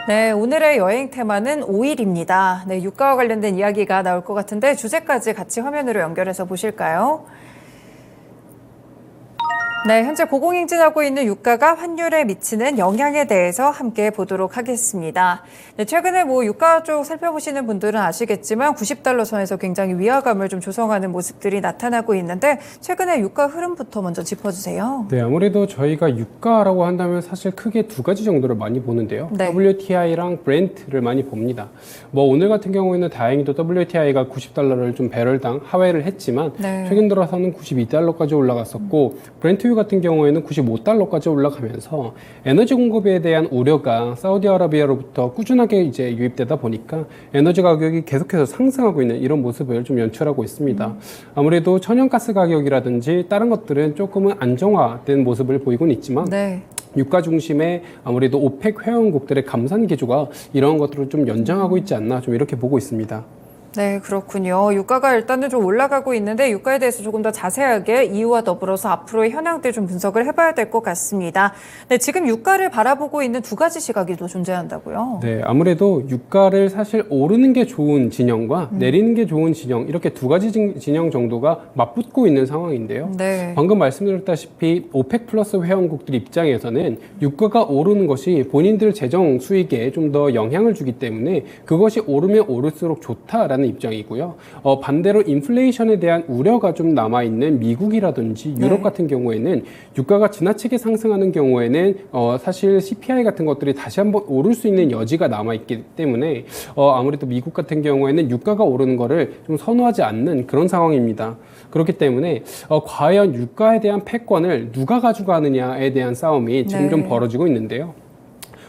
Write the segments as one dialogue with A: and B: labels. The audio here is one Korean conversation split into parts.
A: 네, 오늘의 여행 테마는 오일입니다. 네, 유가와 관련된 이야기가 나올 것 같은데 주제까지 같이 화면으로 연결해서 보실까요? 네, 현재 고공행진하고 있는 유가가 환율에 미치는 영향에 대해서 함께 보도록 하겠습니다. 네, 최근에 유가 쪽 살펴보시는 분들은 아시겠지만 90달러 선에서 굉장히 위화감을 좀 조성하는 모습들이 나타나고 있는데 최근에 유가 흐름부터 먼저 짚어주세요.
B: 네, 아무래도 저희가 유가라고 한다면 사실 크게 두 가지 정도를 많이 보는데요.
A: 네.
B: WTI랑 브렌트를 많이 봅니다. 오늘 같은 경우에는 다행히도 WTI가 90달러를 좀 배럴당 하회를 했지만
A: 네.
B: 최근 들어서는 92달러까지 올라갔었고 브렌트 같은 경우에는 95달러까지 올라가면서 에너지 공급에 대한 우려가 사우디아라비아로부터 꾸준하게 이제 유입되다 보니까 에너지 가격이 계속해서 상승하고 있는 이런 모습을 좀 연출하고 있습니다. 아무래도 천연가스 가격이라든지 다른 것들은 조금은 안정화된 모습을 보이고는 있지만
A: 네.
B: 유가 중심의 아무래도 오펙 회원국들의 감산 기조가 이런 것들을 좀 연장하고 있지 않나 좀 이렇게 보고 있습니다.
A: 네, 그렇군요. 유가가 일단은 좀 올라가고 있는데 유가에 대해서 조금 더 자세하게 이유와 더불어서 앞으로의 현황들 좀 분석을 해봐야 될 것 같습니다. 네, 지금 유가를 바라보고 있는 두 가지 시각이 또 존재한다고요?
B: 네, 아무래도 유가를 사실 오르는 게 좋은 진영과 내리는 게 좋은 진영 이렇게 두 가지 진영 정도가 맞붙고 있는 상황인데요.
A: 네.
B: 방금 말씀드렸다시피 오펙 플러스 회원국들 입장에서는 유가가 오르는 것이 본인들 재정 수익에 좀 더 영향을 주기 때문에 그것이 오르면 오를수록 좋다라는 입장이고요. 반대로 인플레이션에 대한 우려가 좀 남아있는 미국이라든지 유럽
A: 네.
B: 같은 경우에는 유가가 지나치게 상승하는 경우에는 사실 CPI 같은 것들이 다시 한번 오를 수 있는 여지가 남아있기 때문에 아무래도 미국 같은 경우에는 유가가 오르는 거를 좀 선호하지 않는 그런 상황입니다. 그렇기 때문에 과연 유가에 대한 패권을 누가 가져가느냐에 대한 싸움이 지금
A: 네.
B: 좀 벌어지고 있는데요.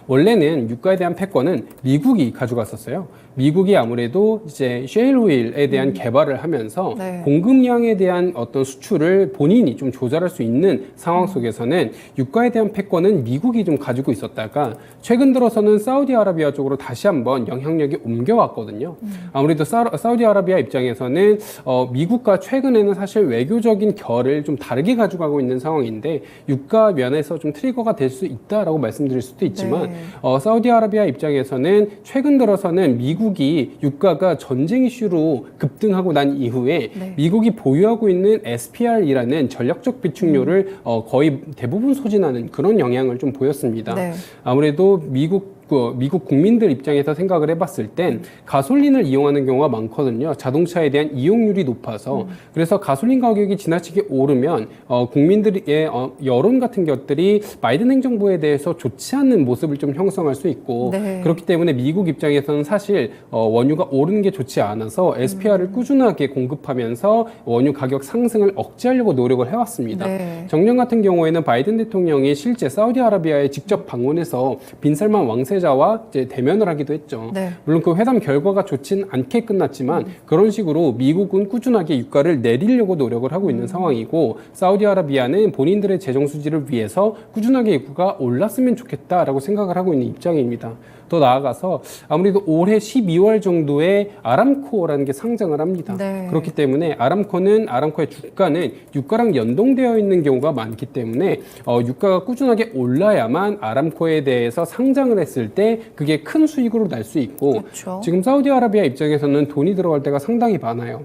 B: 원래는 유가에 대한 패권은 미국이 가져갔었어요. 미국이 아무래도 이제 셰일 오일에 대한 개발을 하면서
A: 네.
B: 공급량에 대한 어떤 수출을 본인이 좀 조절할 수 있는 상황 속에서는 유가에 대한 패권은 미국이 좀 가지고 있었다가 최근 들어서는 사우디아라비아 쪽으로 다시 한번 영향력이 옮겨왔거든요. 아무래도 사우디아라비아 입장에서는 미국과 최근에는 사실 외교적인 결을 좀 다르게 가져가고 있는 상황인데 유가 면에서 좀 트리거가 될 수 있다라고 말씀드릴 수도 있지만
A: 네.
B: 사우디아라비아 입장에서는 최근 들어서는 미국이 유가가 전쟁 이슈로 급등하고 난 이후에
A: 네.
B: 미국이 보유하고 있는 SPR이라는 전략적 비축료를 거의 대부분 소진하는 그런 영향을 좀 보였습니다.
A: 네.
B: 아무래도 미국 국민들 입장에서 생각을 해봤을 땐 가솔린을 이용하는 경우가 많거든요. 자동차에 대한 이용률이 높아서 그래서 가솔린 가격이 지나치게 오르면 국민들의 여론 같은 것들이 바이든 행정부에 대해서 좋지 않는 모습을 좀 형성할 수 있고
A: 네.
B: 그렇기 때문에 미국 입장에서는 사실 원유가 오르는 게 좋지 않아서 SPR을 꾸준하게 공급하면서 원유 가격 상승을 억제하려고 노력을 해왔습니다.
A: 네.
B: 정년 같은 경우에는 바이든 대통령이 실제 사우디아라비아에 직접 방문해서 빈살만 왕세자와 이제 대면을 하기도 했죠.
A: 네.
B: 물론 그 회담 결과가 좋진 않게 끝났지만 그런 식으로 미국은 꾸준하게 유가를 내리려고 노력을 하고 있는 상황이고 사우디아라비아는 본인들의 재정 수지를 위해서 꾸준하게 유가가 올랐으면 좋겠다라고 생각을 하고 있는 입장입니다. 더 나아가서 아무래도 올해 12월 정도에 아람코라는 게 상장을 합니다.
A: 네.
B: 그렇기 때문에 아람코의 주가는 유가랑 연동되어 있는 경우가 많기 때문에 유가가 꾸준하게 올라야만 아람코에 대해서 상장을 했을 때 그게 큰 수익으로 날 수 있고
A: 그렇죠.
B: 지금 사우디아라비아 입장에서는 돈이 들어갈 때가 상당히 많아요.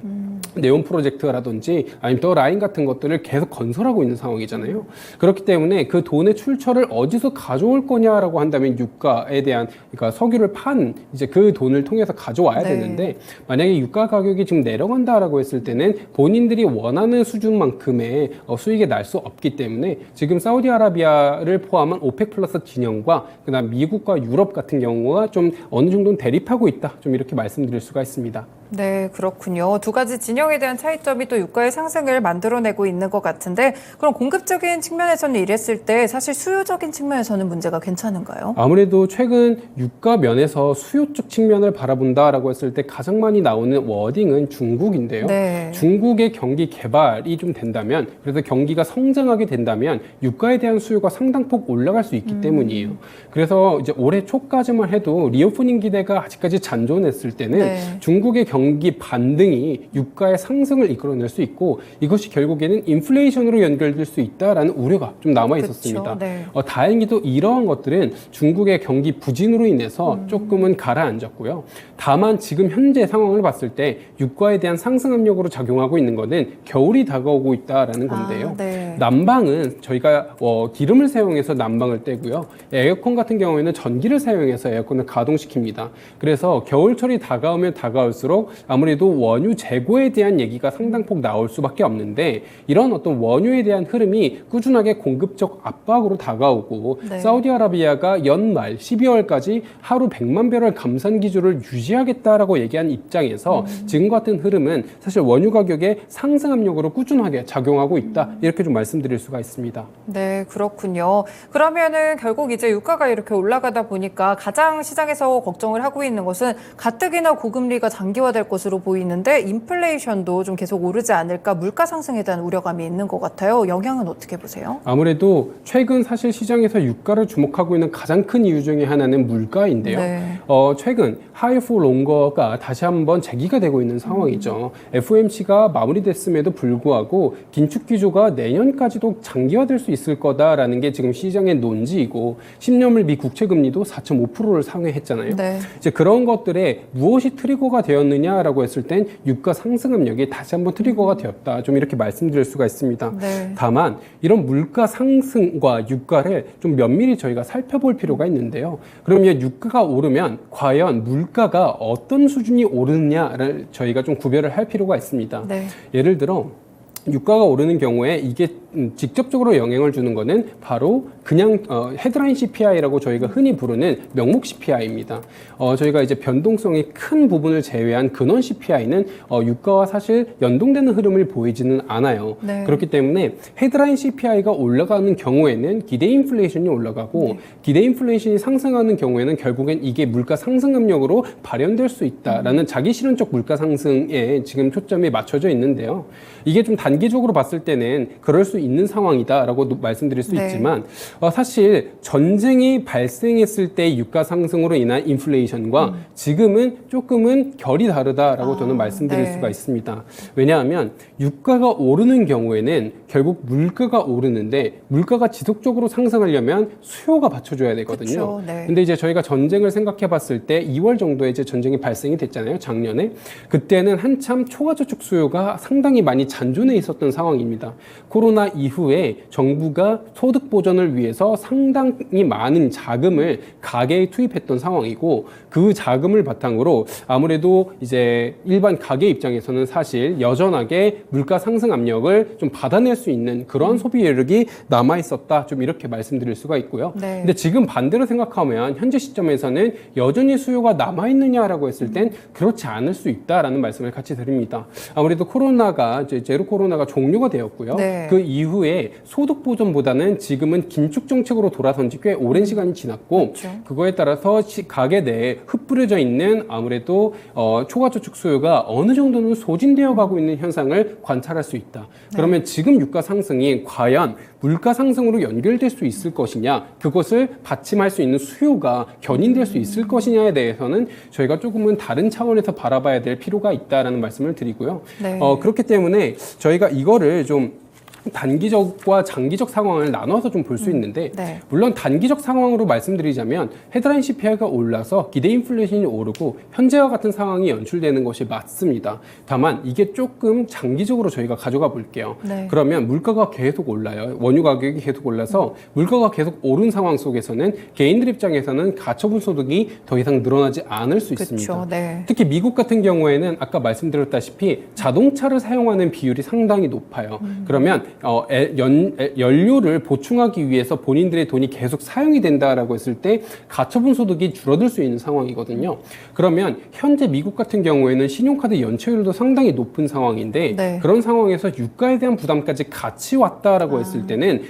B: 네온 프로젝트라든지 아니면 더 라인 같은 것들을 계속 건설하고 있는 상황이잖아요. 그렇기 때문에 그 돈의 출처를 어디서 가져올 거냐라고 한다면 유가에 대한 그러니까 석유를 판 이제 그 돈을 통해서 가져와야
A: 네.
B: 되는데 만약에 유가 가격이 지금 내려간다라고 했을 때는 본인들이 원하는 수준만큼의 수익이 날 수 없기 때문에 지금 사우디아라비아를 포함한 오펙 플러스 진영과 그다음 미국과 유럽 같은 경우가 좀 어느 정도는 대립하고 있다. 좀 이렇게 말씀드릴 수가 있습니다.
A: 네, 그렇군요. 두 가지 진영에 대한 차이점이 또 유가의 상승을 만들어내고 있는 것 같은데 그럼 공급적인 측면에서는 이랬을 때 사실 수요적인 측면에서는 문제가 괜찮은가요?
B: 아무래도 최근 유가 면에서 수요 쪽 측면을 바라본다라고 했을 때 가장 많이 나오는 워딩은 중국인데요.
A: 네.
B: 중국의 경기 개발이 좀 된다면 그래서 경기가 성장하게 된다면 유가에 대한 수요가 상당폭 올라갈 수 있기 때문이에요. 그래서 이제 올해 초까지만 해도 리오프닝 기대가 아직까지 잔존했을 때는
A: 네.
B: 중국의 경기 반등이 유가의 상승을 이끌어낼 수 있고 이것이 결국에는 인플레이션으로 연결될 수 있다라는 우려가 좀 남아 있었습니다.
A: 네.
B: 다행히도 이러한 것들은 중국의 경기 부진으로 인해서 조금은 가라앉았고요. 다만 지금 현재 상황을 봤을 때 유가에 대한 상승 압력으로 작용하고 있는 것은 겨울이 다가오고 있다라는 건데요.
A: 네.
B: 난방은 저희가 기름을 사용해서 난방을 떼고요. 에어컨 같은 경우에는 전기를 사용해서 에어컨을 가동시킵니다. 그래서 겨울철이 다가오면 다가올수록 아무래도 원유 재고에 대한 얘기가 상당폭 나올 수밖에 없는데 이런 어떤 원유에 대한 흐름이 꾸준하게 공급적 압박으로 다가오고
A: 네.
B: 사우디아라비아가 연말 12월까지 하루 100만 배럴 감산 기조를 유지하겠다라고 얘기한 입장에서 지금 같은 흐름은 사실 원유 가격의 상승 압력으로 꾸준하게 작용하고 있다. 이렇게 좀 말씀드릴 수가 있습니다.
A: 네, 그렇군요. 그러면은 결국 이제 유가가 이렇게 올라가다 보니까 가장 시장에서 걱정을 하고 있는 것은 가뜩이나 고금리가 장기화될 것으로 보이는데 인플레이션도 좀 계속 오르지 않을까 물가 상승에 대한 우려감이 있는 것 같아요. 영향은 어떻게 보세요?
B: 아무래도 최근 사실 시장에서 유가를 주목하고 있는 가장 큰 이유 중에 하나는 물가인데요.
A: 네.
B: 최근 하이 포 롱거가 다시 한번 재기가 되고 있는 상황이죠. FOMC가 마무리됐음에도 불구하고 긴축 기조가 내년까지도 장기화될 수 있을 거다라는 게 지금 시장의 논지이고 10년물 미 국채 금리도 4.5%를 상회했잖아요.
A: 네.
B: 이제 그런 것들에 무엇이 트리거가 되었느냐라고 했을 땐 유가 상승 압력이 다시 한번 트리거가 되었다. 좀 이렇게 말씀드릴 수가 있습니다.
A: 네.
B: 다만 이런 물가 상승과 유가를 좀 면밀히 저희가 살펴볼 필요가 있는데요. 그러면 유가가 오르면 과연 물가가 어떤 수준이 오르느냐를 저희가 좀 구별을 할 필요가 있습니다.
A: 네.
B: 예를 들어 유가가 오르는 경우에 이게 직접적으로 영향을 주는 거는 바로 그냥 헤드라인 CPI라고 저희가 흔히 부르는 명목 CPI입니다. 저희가 이제 변동성이 큰 부분을 제외한 근원 CPI는 유가와 사실 연동되는 흐름을 보이지는 않아요.
A: 네.
B: 그렇기 때문에 헤드라인 CPI가 올라가는 경우에는 기대 인플레이션이 올라가고 기대 인플레이션이 상승하는 경우에는 결국엔 이게 물가 상승 압력으로 발현될 수 있다라는 자기 실현적 물가 상승에 지금 초점이 맞춰져 있는데요. 이게 좀 단기적으로 봤을 때는 그럴 수 있는 상황이다라고 말씀드릴 수
A: 네.
B: 있지만 사실 전쟁이 발생했을 때 유가 상승으로 인한 인플레이션과 지금은 조금은 결이 다르다라고 저는 말씀드릴
A: 네.
B: 수가 있습니다. 왜냐하면 유가가 오르는 경우에는 결국 물가가 오르는데 물가가 지속적으로 상승하려면 수요가 받쳐줘야 되거든요.
A: 그쵸, 네.
B: 근데 이제 저희가 전쟁을 생각해 봤을 때 2월 정도에 이제 전쟁이 발생이 됐잖아요. 작년에. 그때는 한참 초과저축 수요가 상당히 많이 잔존해 있었던 상황입니다. 코로나 이후에 정부가 소득 보전을 위해서 상당히 많은 자금을 가계에 투입했던 상황이고 그 자금을 바탕으로 아무래도 이제 일반 가계 입장에서는 사실 여전하게 물가 상승 압력을 좀 받아낼 수 있는 그런 소비 여력이 남아 있었다. 좀 이렇게 말씀드릴 수가 있고요.
A: 네.
B: 근데 지금 반대로 생각하면 현재 시점에서는 여전히 수요가 남아 있느냐라고 했을 땐 그렇지 않을 수 있다라는 말씀을 같이 드립니다. 아무래도 코로나가 이제 제로 코로나가 종료가 되었고요.
A: 네.
B: 그 이후에 소득 보전보다는 지금은 긴축 정책으로 돌아선 지 꽤 오랜 시간이 지났고
A: 그렇죠.
B: 그거에 따라서 가계 내에 흩뿌려져 있는 아무래도 초과저축 수요가 어느 정도는 소진되어 가고 있는 현상을 관찰할 수 있다. 그러면 지금 유가 상승이 과연 물가 상승으로 연결될 수 있을 것이냐, 그것을 받침할 수 있는 수요가 견인될 수 있을 것이냐에 대해서는 저희가 조금은 다른 차원에서 바라봐야 될 필요가 있다라는 말씀을 드리고요.
A: 네.
B: 그렇기 때문에 저희가 이거를 좀 단기적과 장기적 상황을 나눠서 좀 볼 수 있는데
A: 네.
B: 물론 단기적 상황으로 말씀드리자면 헤드라인 CPI가 올라서 기대 인플레이션이 오르고 현재와 같은 상황이 연출되는 것이 맞습니다. 다만 이게 조금 장기적으로 저희가 가져가 볼게요.
A: 네.
B: 그러면 물가가 계속 올라요. 원유 가격이 계속 올라서 물가가 계속 오른 상황 속에서는 개인들 입장에서는 가처분 소득이 더 이상 늘어나지 않을 수 있습니다.
A: 그렇죠. 네.
B: 특히 미국 같은 경우에는 아까 말씀드렸다시피 자동차를 사용하는 비율이 상당히 높아요. 그러면 연료를 보충하기 위해서 본인들의 돈이 계속 사용이 된다라고 했을 때 가처분 소득이 줄어들 수 있는 상황이거든요. 그러면 현재 미국 같은 경우에는 신용카드 연체율도 상당히 높은 상황인데
A: 네.
B: 그런 상황에서 유가에 대한 부담까지 같이 왔다라고 했을 때는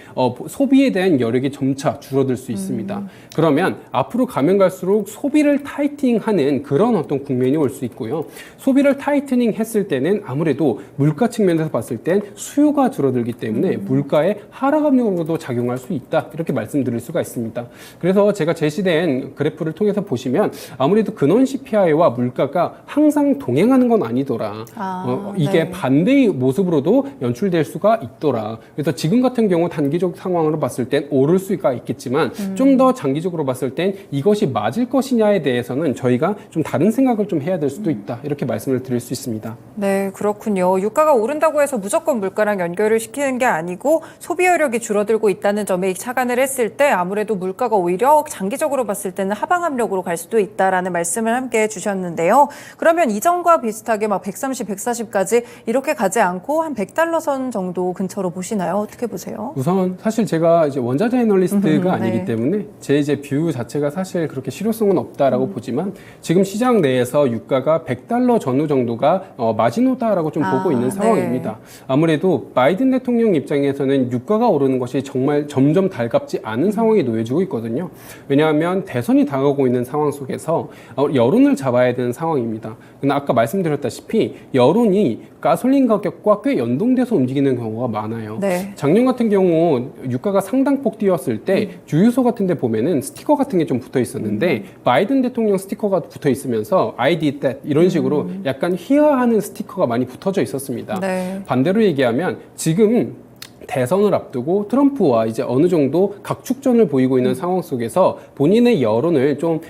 B: 소비에 대한 여력이 점차 줄어들 수 있습니다. 그러면 앞으로 가면 갈수록 소비를 타이팅하는 그런 어떤 국면이 올 수 있고요. 소비를 타이트닝 했을 때는 아무래도 물가 측면에서 봤을 땐 수요가 줄어들기 오르기 때문에 물가의 하락 압력으로도 작용할 수 있다. 이렇게 말씀드릴 수가 있습니다. 그래서 제가 제시된 그래프를 통해서 보시면 아무래도 근원 CPI와 물가가 항상 동행하는 건 아니더라. 이게
A: 네.
B: 반대의 모습으로도 연출될 수가 있더라. 그래서 지금 같은 경우 단기적 상황으로 봤을 땐 오를 수가 있겠지만 좀 더 장기적으로 봤을 땐 이것이 맞을 것이냐에 대해서는 저희가 좀 다른 생각을 좀 해야 될 수도 있다. 이렇게 말씀을 드릴 수 있습니다.
A: 네, 그렇군요. 유가가 오른다고 해서 무조건 물가랑 연결을 시키는 게 아니고 소비 여력이 줄어들고 있다는 점에 착안을 했을 때 아무래도 물가가 오히려 장기적으로 봤을 때는 하방 압력으로 갈 수도 있다라는 말씀을 함께 해주셨는데요. 그러면 이전과 비슷하게 막 130, 140까지 이렇게 가지 않고 한 100달러 선 정도 근처로 보시나요? 어떻게 보세요?
B: 우선 사실 제가 이제 원자재 애널리스트가 아니기
A: 네.
B: 때문에 제 이제 뷰 자체가 사실 그렇게 실효성은 없다라고 보지만 지금 시장 내에서 유가가 100달러 전후 정도가 마지노다라고 좀 보고 있는 상황입니다. 아무래도 바이든 대통령 입장에서는 유가가 오르는 것이 정말 점점 달갑지 않은 상황이 놓여지고 있거든요. 왜냐하면 대선이 다가오고 있는 상황 속에서 여론을 잡아야 되는 상황입니다. 근데 아까 말씀드렸다시피 여론이 가솔린 가격과 꽤 연동돼서 움직이는 경우가 많아요.
A: 네.
B: 작년 같은 경우 유가가 상당폭 뛰었을 때 주유소 같은 데 보면은 스티커 같은 게 좀 붙어 있었는데 바이든 대통령 스티커가 붙어 있으면서 I did that 이런 식으로 약간 희화하는 스티커가 많이 붙어져 있었습니다.
A: 네.
B: 반대로 얘기하면 지금 대선을 앞두고 트럼프와 이제 어느 정도 각축전을 보이고 있는 상황 속에서 본인의 여론을 좀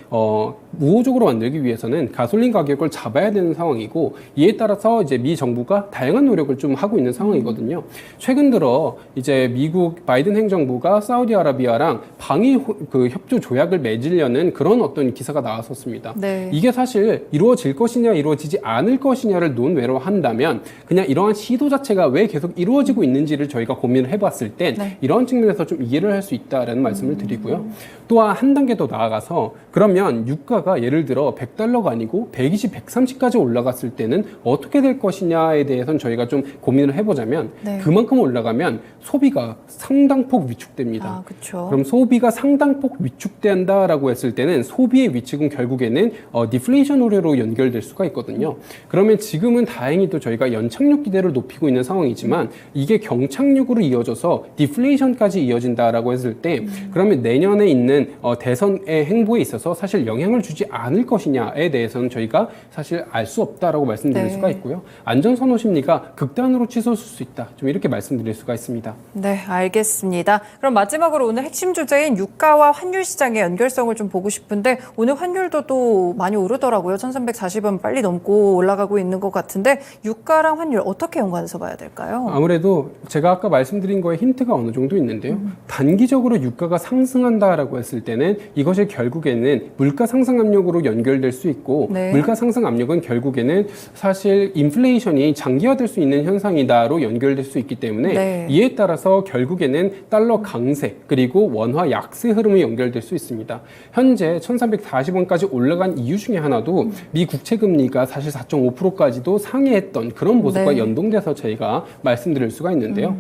B: 우호적으로 만들기 위해서는 가솔린 가격을 잡아야 되는 상황이고 이에 따라서 이제 미 정부가 다양한 노력을 좀 하고 있는 상황이거든요. 최근 들어 이제 미국 바이든 행정부가 사우디아라비아랑 방위 그 협조 조약을 맺으려는 그런 어떤 기사가 나왔었습니다.
A: 네.
B: 이게 사실 이루어질 것이냐 이루어지지 않을 것이냐를 논외로 한다면 그냥 이러한 시도 자체가 왜 계속 이루어지고 있는지를 저희가 고민을 해봤을 땐
A: 네.
B: 이런 측면에서 좀 이해를 할 수 있다라는 말씀을 드리고요. 또한 한 단계 더 나아가서 그러면 유가가 예를 들어 100달러가 아니고 120, 130까지 올라갔을 때는 어떻게 될 것이냐에 대해서는 저희가 좀 고민을 해보자면
A: 네.
B: 그만큼 올라가면 소비가 상당폭 위축됩니다.
A: 그렇죠.
B: 그럼 소비가 상당폭 위축된다라고 했을 때는 소비의 위축은 결국에는 디플레이션 우려로 연결될 수가 있거든요. 그러면 지금은 다행히도 저희가 연착륙 기대를 높이고 있는 상황이지만 이게 경착륙으로 이어져서 디플레이션까지 이어진다라고 했을 때 그러면 내년에 있는 대선의 행보에 있어서 사실 영향을 주지 않을 것이냐에 대해서는 저희가 사실 알 수 없다라고 말씀드릴
A: 네.
B: 수가 있고요. 안전선호 심리가 극단으로 치솟을 수 있다. 좀 이렇게 말씀드릴 수가 있습니다.
A: 네, 알겠습니다. 그럼 마지막으로 오늘 핵심 주제인 유가와 환율 시장의 연결성을 좀 보고 싶은데 오늘 환율도 또 많이 오르더라고요. 1340원 빨리 넘고 올라가고 있는 것 같은데 유가랑 환율 어떻게 연관해서 봐야 될까요?
B: 아무래도 제가 아까 말씀드린 거에 힌트가 어느 정도 있는데요. 단기적으로 유가가 상승한다라고 했을 때는 이것이 결국에는 물가 상승 압력으로 연결될 수 있고
A: 네.
B: 물가 상승 압력은 결국에는 사실 인플레이션이 장기화될 수 있는 현상이다로 연결될 수 있기 때문에
A: 네.
B: 이에 따라서 결국에는 달러 강세 그리고 원화 약세 흐름이 연결될 수 있습니다. 현재 1340원까지 올라간 이유 중에 하나도 미 국채 금리가 사실 4.5%까지도 상회했던 그런 모습과
A: 네.
B: 연동돼서 저희가 말씀드릴 수가 있는데요.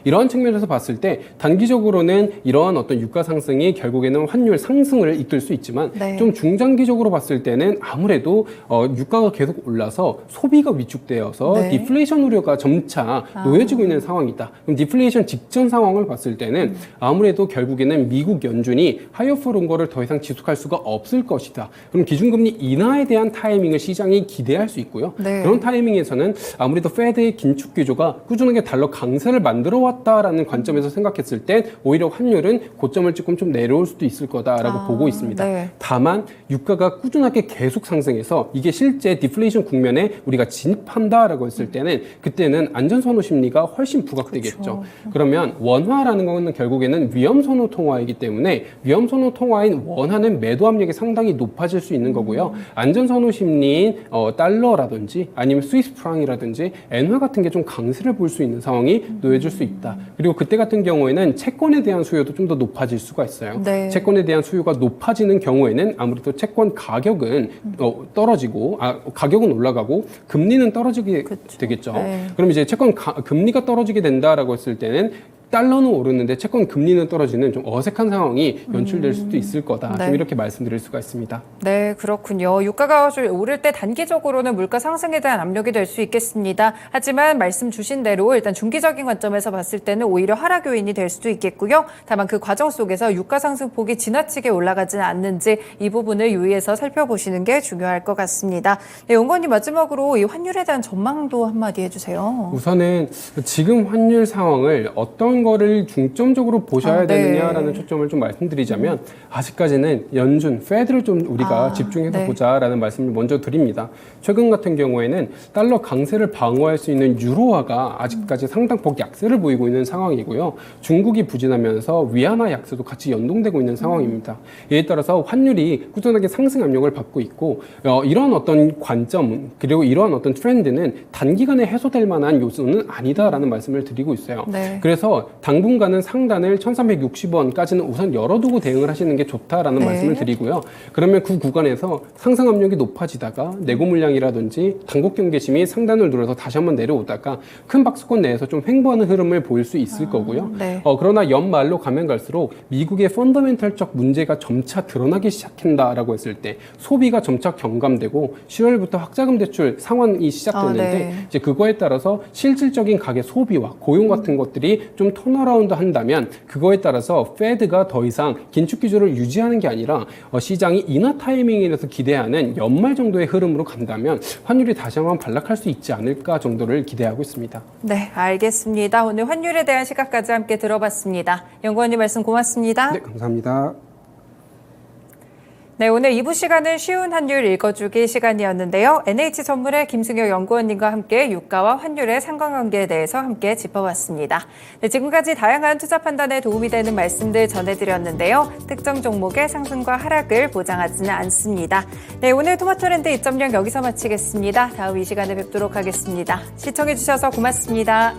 B: 이러한 측면에서 봤을 때 단기적으로는 이러한 어떤 유가 상승이 결국에는 환율 상승을 이끌 수 있지만
A: 네.
B: 좀 중장기적으로 봤을 때는 아무래도 유가가 계속 올라서 소비가 위축되어서
A: 네.
B: 디플레이션 우려가 점차 놓여지고 있는 상황이다. 그럼 디플레이션 직전 상황을 봤을 때는 아무래도 결국에는 미국 연준이 하이어 포 론거를 더 이상 지속할 수가 없을 것이다. 그럼 기준금리 인하에 대한 타이밍을 시장이 기대할 수 있고요.
A: 네.
B: 그런 타이밍에서는 아무래도 페드의 긴축 기조가 꾸준하게 달러 강세를 만들어 왔다라는 관점에서 생각했을 때 오히려 환율은 고점을 조금 좀 내려올 수도 있을 거다라고 보고 있습니다.
A: 네.
B: 다만 유가가 꾸준하게 계속 상승해서 이게 실제 디플레이션 국면에 우리가 진입한다라고 했을 때는 그때는 안전선호 심리가 훨씬 부각되겠죠.
A: 그렇죠.
B: 그러면 원화라는 거는 결국에는 위험선호 통화이기 때문에 위험선호 통화인 원화는 매도 압력이 상당히 높아질 수 있는 거고요. 안전선호 심리인 달러라든지 아니면 스위스 프랑이라든지 엔화 같은 게 좀 강세를 볼 수 있는 상황이 놓여질 수 있다. 그리고 그때 같은 경우에는 채권에 대한 수요도 좀 더 높아질 수가 있어요.
A: 네.
B: 채권에 대한 수요가 높아지는 경우에는 아무래도 채권 가격은 떨어지고 가격은 올라가고 금리는 떨어지게 되겠죠.
A: 네.
B: 그럼 이제 채권 금리가 떨어지게 된다라고 했을 때는 달러는 오르는데 채권 금리는 떨어지는 좀 어색한 상황이 연출될 수도 있을 거다.
A: 네.
B: 좀 이렇게 말씀드릴 수가 있습니다.
A: 네, 그렇군요. 유가가 좀 오를 때 단기적으로는 물가 상승에 대한 압력이 될 수 있겠습니다. 하지만 말씀 주신 대로 일단 중기적인 관점에서 봤을 때는 오히려 하락 요인이 될 수도 있겠고요. 다만 그 과정 속에서 유가 상승폭이 지나치게 올라가지는 않는지 이 부분을 유의해서 살펴보시는 게 중요할 것 같습니다. 네, 연구원님 마지막으로 이 환율에 대한 전망도 한마디 해주세요.
B: 우선은 지금 환율 상황을 어떤 거를 중점적으로 보셔야
A: 네.
B: 되느냐라는 초점을 좀 말씀드리자면 아직까지는 연준, 페드를 좀 우리가 집중해서
A: 네.
B: 보자라는 말씀을 먼저 드립니다. 최근 같은 경우에는 달러 강세를 방어할 수 있는 유로화가 아직까지 상당폭 약세를 보이고 있는 상황이고요. 중국이 부진하면서 위안화 약세도 같이 연동되고 있는 상황입니다. 이에 따라서 환율이 꾸준하게 상승 압력을 받고 있고 이런 어떤 관점 그리고 이러한 어떤 트렌드는 단기간에 해소될 만한 요소는 아니다라는 말씀을 드리고 있어요.
A: 네.
B: 그래서 당분간은 상단을 1360원까지는 우선 열어두고 대응을 하시는 게 좋다라는
A: 네.
B: 말씀을 드리고요. 그러면 그 구간에서 상승 압력이 높아지다가 내고 물량이라든지 단국 경계심이 상단을 눌러서 다시 한번 내려오다가 큰 박스권 내에서 좀 횡보하는 흐름을 보일 수 있을 거고요.
A: 네.
B: 그러나 연말로 가면 갈수록 미국의 펀더멘털적 문제가 점차 드러나기 시작한다라고 했을 때 소비가 점차 경감되고 10월부터 학자금 대출 상환이 시작됐는데
A: 네.
B: 이제 그거에 따라서 실질적인 가계 소비와 고용 같은 것들이 좀 턴어라운드 한다면 그거에 따라서 페드가 더 이상 긴축 기조를 유지하는 게 아니라 시장이 인하 타이밍에 대해서 기대하는 연말 정도의 흐름으로 간다면 환율이 다시 한번 반락할 수 있지 않을까 정도를 기대하고 있습니다.
A: 네, 알겠습니다. 오늘 환율에 대한 시각까지 함께 들어봤습니다. 연구원님 말씀 고맙습니다.
B: 네, 감사합니다.
A: 네, 오늘 2부 시간은 쉬운 환율 읽어주기 시간이었는데요. NH전문의 김승혁 연구원님과 함께 유가와 환율의 상관관계에 대해서 함께 짚어봤습니다. 네, 지금까지 다양한 투자 판단에 도움이 되는 말씀들 전해드렸는데요. 특정 종목의 상승과 하락을 보장하지는 않습니다. 네, 오늘 토마토랜드 2.0 여기서 마치겠습니다. 다음 이 시간에 뵙도록 하겠습니다. 시청해주셔서 고맙습니다.